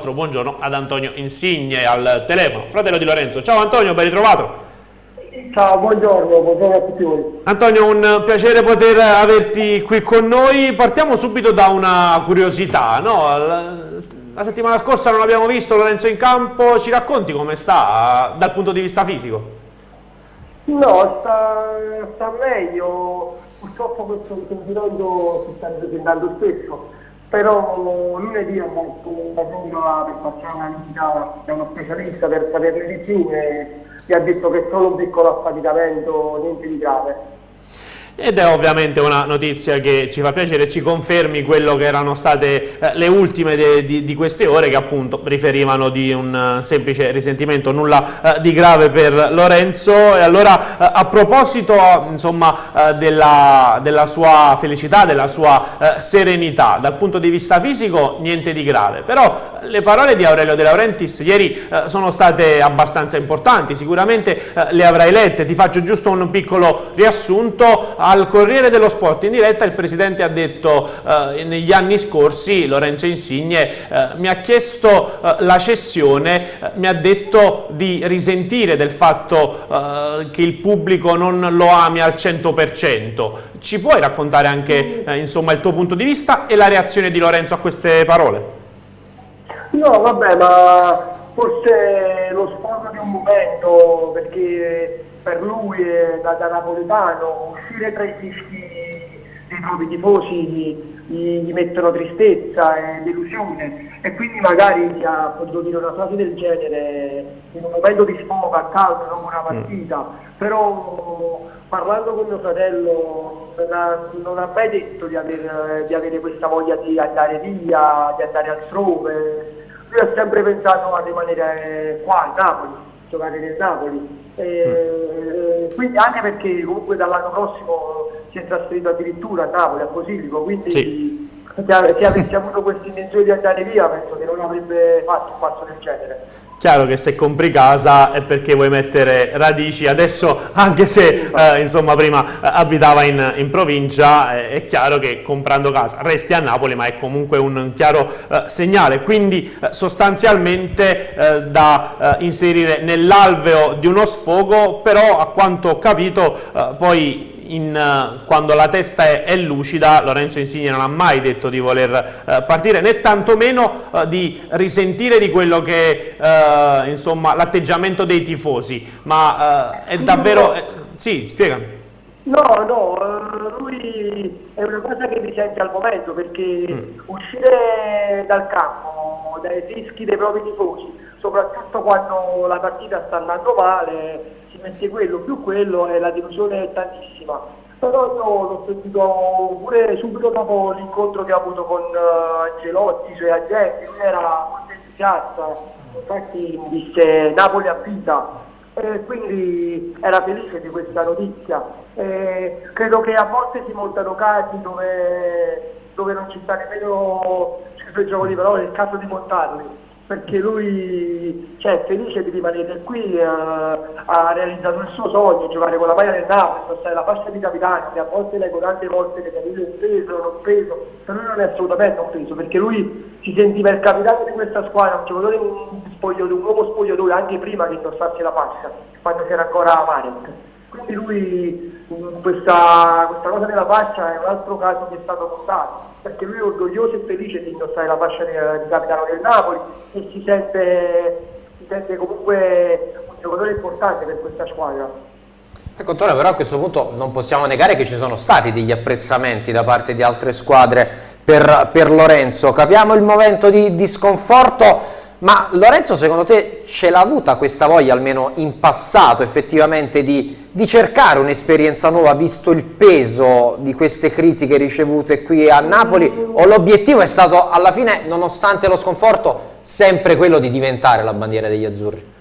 nostro buongiorno ad Antonio Insigne al telefono, fratello di Lorenzo. Ciao Antonio, ben ritrovato. Ciao, buongiorno a tutti voi. Antonio, un piacere poter averti qui con noi. Partiamo subito da una curiosità, no? La settimana scorsa non abbiamo visto Lorenzo in campo, ci racconti come sta dal punto di vista fisico? No, sta meglio, purtroppo questo tirando si sta ripresentando spesso, però lunedì ho fatto una prova per passare una visita da uno specialista per saperne di più e mi ha detto che è solo un piccolo affaticamento, niente di grave. Ed è ovviamente una notizia che ci fa piacere, ci confermi quello che erano state le ultime di queste ore, che appunto riferivano di un semplice risentimento, nulla di grave per Lorenzo. E allora a proposito insomma della sua felicità, della sua serenità, dal punto di vista fisico niente di grave, però le parole di Aurelio De Laurentiis ieri sono state abbastanza importanti, sicuramente le avrai lette. Ti faccio giusto un piccolo riassunto. Al Corriere dello Sport in diretta il presidente ha detto negli anni scorsi Lorenzo Insigne mi ha chiesto la cessione, mi ha detto di risentire del fatto che il pubblico non lo ami al 100%. Ci puoi raccontare anche insomma il tuo punto di vista e la reazione di Lorenzo a queste parole? No, vabbè, ma forse lo sfogo di un momento, perché per lui da napoletano uscire tra i fischi dei propri tifosi gli mettono tristezza e delusione, e quindi magari gli ha potuto dire una frase del genere in un momento di sfogo a caldo dopo una partita. Però parlando con mio fratello non ha mai detto di avere questa voglia di andare via, di andare altrove. Lui ha sempre pensato a rimanere qua a Napoli, giocare nel Napoli. Quindi anche perché comunque dall'anno prossimo si è trasferito addirittura a Napoli, a Posillipo, quindi sì. Se avessi avuto questa intenzione di andare via penso che non avrebbe fatto un passo del genere. Chiaro che se compri casa è perché vuoi mettere radici adesso, anche se insomma prima abitava in provincia, è chiaro che comprando casa resti a Napoli, ma è comunque un chiaro segnale, quindi sostanzialmente da inserire nell'alveo di uno sfogo, però a quanto ho capito poi quando la testa è lucida Lorenzo Insigne non ha mai detto di voler partire, né tantomeno di risentire di quello che insomma l'atteggiamento dei tifosi, ma è davvero sì, spiegami. No, lui è una cosa che risente al momento, perché uscire dal campo, dai rischi dei propri tifosi, soprattutto quando la partita sta andando male, si mette quello più quello e la delusione è tantissima. Però io l'ho sentito pure subito dopo l'incontro che ha avuto con Ancelotti, i suoi agenti, lui era molto entusiasta, infatti mi disse Napoli a vita. Quindi era felice di questa notizia. Credo che a volte si montano casi dove non ci sta nemmeno il gioco di parole, è il caso di montarli, perché lui è felice di rimanere qui, ha realizzato il suo sogno, giocare con la maglia del Napoli, passare la fascia di capitano, che a volte leggo tante volte che lui è un peso, non un peso, per lui non è assolutamente un peso, perché lui si sentiva il capitano di questa squadra, un giocatore, un uomo spogliatoio anche prima che indossasse la fascia, quando c'era ancora Marek. Quindi lui questa cosa della fascia è un altro caso che è stato portato, perché lui è orgoglioso e felice di indossare la fascia di capitano del Napoli e si sente comunque un giocatore importante per questa squadra. Ecco Antonio, però a questo punto non possiamo negare che ci sono stati degli apprezzamenti da parte di altre squadre per Lorenzo. Capiamo il momento di sconforto, ma Lorenzo secondo te ce l'ha avuta questa voglia, almeno in passato effettivamente, di cercare un'esperienza nuova, visto il peso di queste critiche ricevute qui a Napoli, o l'obiettivo è stato alla fine, nonostante lo sconforto, sempre quello di diventare la bandiera degli azzurri?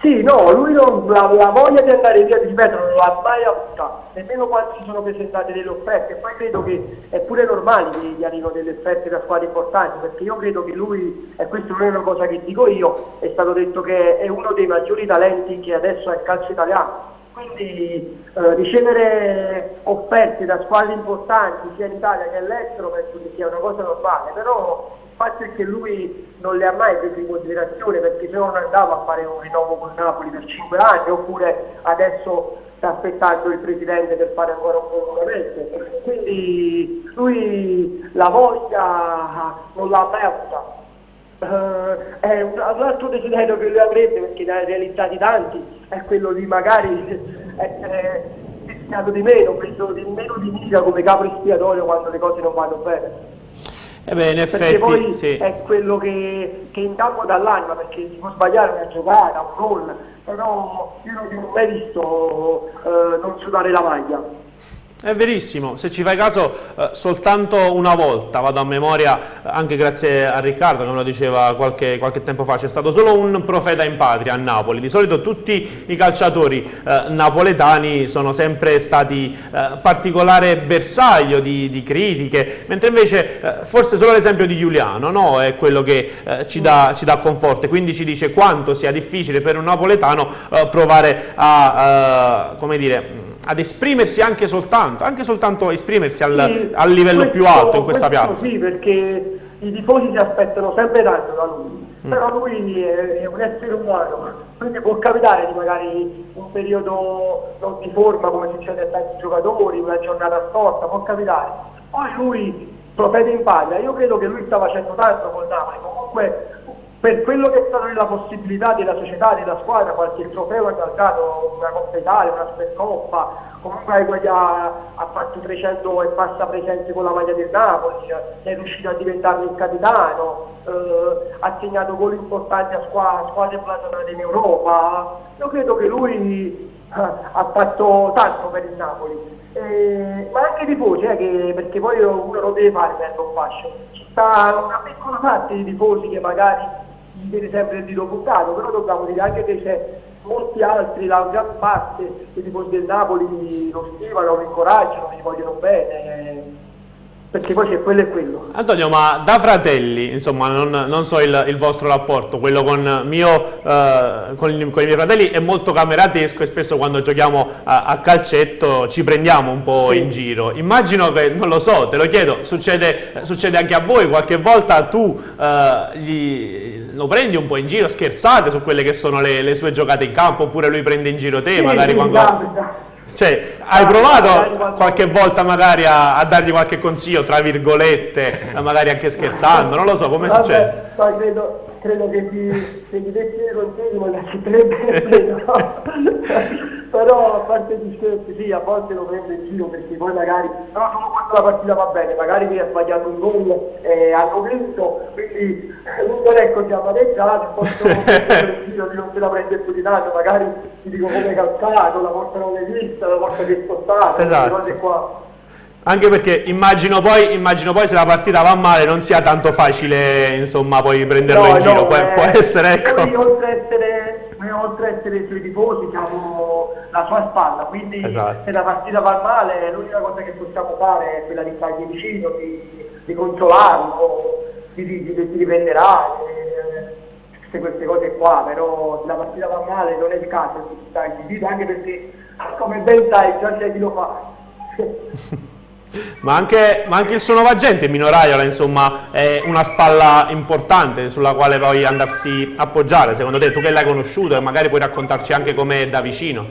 Sì, no, lui la voglia di andare via, ripeto, non l'ha mai avuta, nemmeno quando si sono presentate delle offerte. E poi credo che è pure normale che gli arrivino delle offerte da squadre importanti, perché io credo che lui, e questa non è una cosa che dico io, è stato detto che è uno dei maggiori talenti che adesso ha il calcio italiano. Quindi ricevere offerte da squadre importanti sia in Italia che all'estero penso che sia una cosa normale, però fatto è che lui non le ha mai preso in considerazione, perché se non andava a fare un rinnovo con Napoli per 5 anni, oppure adesso sta aspettando il presidente per fare ancora un prolungamento. Quindi lui la voglia non l'ha mai avuta. È un altro desiderio che lui avrebbe, perché ne ha realizzati tanti, è quello di magari essere fischiato di meno, preso di meno di mira come capo espiatorio quando le cose non vanno bene. Beh, in effetti, perché poi sì. è quello che in campo dall'anima, perché si può sbagliare una giocata, un gol, però io non ti ho mai visto non sudare la maglia. È verissimo, se ci fai caso soltanto una volta, vado a memoria anche grazie a Riccardo che me lo diceva qualche tempo fa, c'è stato solo un profeta in patria a Napoli. Di solito tutti i calciatori napoletani sono sempre stati particolare bersaglio di critiche, mentre invece forse solo l'esempio di Giuliano, no? È quello che ci dà conforto, e quindi ci dice quanto sia difficile per un napoletano provare a, come dire, ad esprimersi anche soltanto esprimersi al livello più alto in questa piazza. Sì, perché i tifosi si aspettano sempre tanto da lui, però lui è un essere umano, quindi può capitare di magari un periodo non di forma come succede a tanti giocatori, una giornata storta, può capitare. Poi lui, profeta in patria, io credo che lui sta facendo tanto con Napoli, comunque per quello che è stato nella possibilità della società, della squadra, qualche trofeo ha calcato, una Coppa Italia, una Supercoppa, comunque ha fatto 300 e passa presenze con la maglia del Napoli, è riuscito a diventarne il capitano, ha segnato gol importanti a squadre blasonate in Europa. Io credo che lui ha fatto tanto per il Napoli, ma anche i tifosi, perché poi uno non deve fare per non fascio. Ci sta una piccola parte di tifosi che magari gli viene sempre il dito puntato, però dobbiamo dire anche che c'è molti altri, la gran parte dei tifosi del Napoli lo stimano, lo incoraggiano, gli vogliono bene, perché poi c'è quello e quello. Antonio, ma da fratelli, insomma, non so il vostro rapporto, quello con i miei fratelli è molto cameratesco, e spesso quando giochiamo a calcetto ci prendiamo un po' in giro. Immagino che, non lo so, te lo chiedo, succede anche a voi, qualche volta tu lo prendi un po' in giro, scherzate su quelle che sono le sue giocate in campo, oppure lui prende in giro te, magari quando... Cioè, hai provato qualche volta magari a dargli qualche consiglio, tra virgolette, magari anche scherzando, non lo so, come succede? Ma credo che se ti dessi dei consigli non li accetterebbe, però a parte gli scherzi, sì, a volte lo prendo in giro, perché poi magari, però solo quando la partita va bene, magari mi ha sbagliato un gol e hanno vinto, quindi non è così amareggiato, posso prendere in giro, non se la prende più di tanto, magari ti dico come è calcato, la porta non l'hai vista, la porta che è spostata, esatto. Queste cose qua. Anche perché immagino poi se la partita va male non sia tanto facile, insomma, poi prenderlo in giro, può essere, ecco. Noi oltre a essere i suoi tifosi siamo la sua spalla, quindi esatto. Se la partita va male l'unica cosa che possiamo fare è quella di stargli vicino, di consolarlo, di riprenderà, tutte queste cose qua, però se la partita va male non è il caso di stargli vicino, anche perché come ben sai già c'è chi lo fa. Ma anche il suo nuovo agente Mino Raiola, insomma, è una spalla importante sulla quale poi andarsi a appoggiare, secondo te, tu che l'hai conosciuto, e magari puoi raccontarci anche com'è da vicino?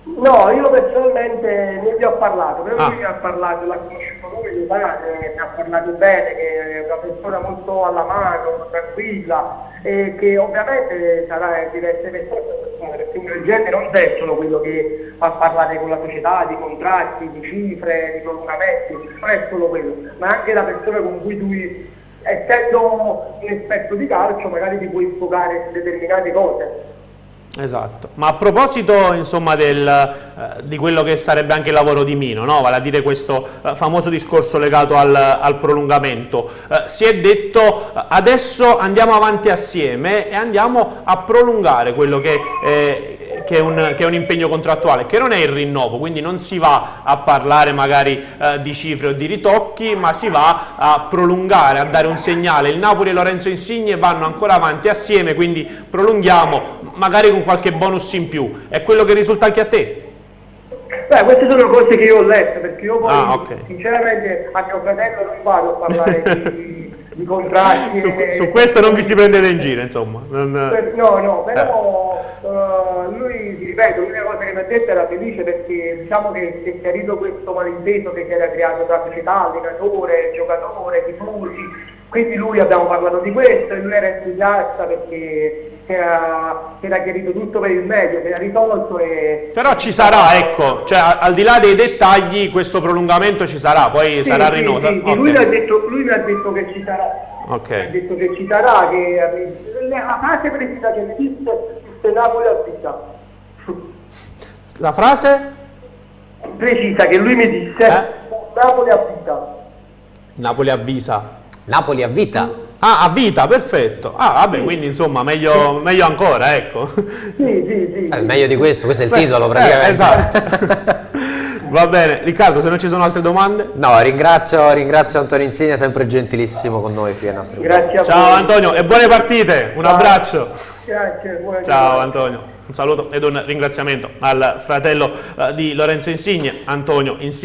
No, io personalmente non gli ho parlato, però lui mi ha parlato, l'ha conosciuto lui, mi ha parlato bene, che è una persona molto alla mano, tranquilla, e che ovviamente deve essere persone, perché un dirigente non è solo quello che fa parlare con la società di contratti, di cifre, di prolungamenti, non è solo quello, ma anche la persona con cui tu, essendo un esperto di calcio, magari ti puoi infuocare su determinate cose. Esatto, ma a proposito, insomma, di quello che sarebbe anche il lavoro di Mino, no? Vale a dire questo famoso discorso legato al prolungamento, si è detto adesso andiamo avanti assieme e andiamo a prolungare quello che è un impegno contrattuale, che non è il rinnovo, quindi non si va a parlare magari di cifre o di ritocchi, ma si va a prolungare, a dare un segnale. Il Napoli e Lorenzo Insigne vanno ancora avanti assieme, quindi prolunghiamo, magari con qualche bonus in più. È quello che risulta anche a te? Beh, queste sono cose che io ho letto, perché io poi sinceramente a mio fratello non vado a parlare di contratti. Su questo non vi si prendete in giro, insomma. No, però lui, ti ripeto, l'unica cosa che mi ha detto era felice perché diciamo che si è chiarito questo malinteso che si era creato tra società, allenatore, giocatore, tifosi. Quindi lui abbiamo parlato di questo e lui era entusiasta perché si era chiarito tutto per il meglio, si era risolto e... Però ci sarà, ecco, cioè al di là dei dettagli questo prolungamento ci sarà, poi Sì, sarà sì, rinnovato. sì, Ok. lui mi ha detto che ci sarà. Ok. Mi ha detto che ci sarà, che la frase precisa che mi disse Napoli a vita. La frase? Precisa che lui mi disse Napoli a vita. Napoli avvisa. Napoli a vita. Ah, a vita, perfetto. Ah, vabbè, quindi insomma meglio ancora, ecco. Sì. Meglio di questo è il titolo praticamente. Esatto. Va bene, Riccardo, se non ci sono altre domande? No, ringrazio Antonio Insigne, sempre gentilissimo con noi qui a nostro. Grazie a voi. Ciao Antonio e buone partite, un abbraccio. Grazie, buona Ciao giornata. Antonio, un saluto ed un ringraziamento al fratello di Lorenzo Insigne, Antonio Insigne.